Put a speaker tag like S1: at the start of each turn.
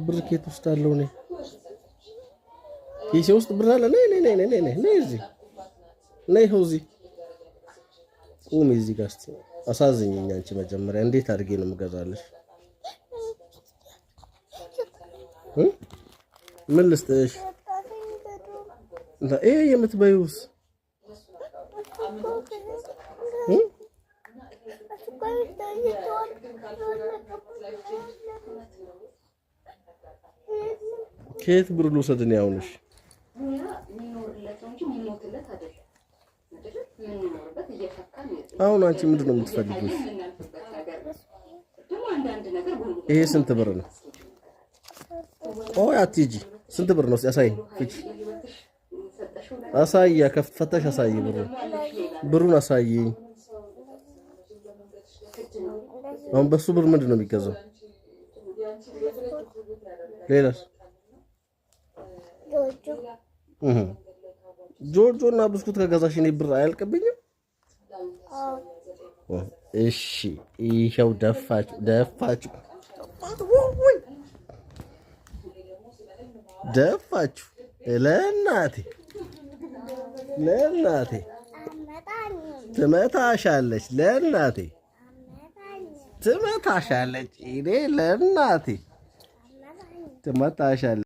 S1: ብርኬት ውስጥ አለው ነው ኪሴ ውስጥ ብር አለ ነይ እዚህ ነይ ሆዚ ቁሚ እዚህ ጋር እስቲ አሳዝኝኝ አንቺ መጀመሪያ እንዴት አድርጌ ነው የምገዛልሽ ምን ልስጥሽ ይሄ የምትበዩስ ከየት ብር ልውሰድ ነው ያውንሽ አሁን አንቺ ምንድን ነው የምትፈልጊው ይሄ ስንት ብር ነው ኦይ አትጂ ስንት ብር ነው ያሳይ ፍቺ አሳያ ከፈተሽ አሳይ ብሩን አሳይ አሁን በሱ ብር ምንድን ነው የሚገዛው ሌላስ ጆጆ እና ብስኩት ከገዛሽ እኔ ብር አያልቅብኝም እሺ ይሄው ደፋችሁ ለእናቴ ትመታሻለች ለእናቴ ትመታሻለች እኔ ለእናቴ ትመታሻለች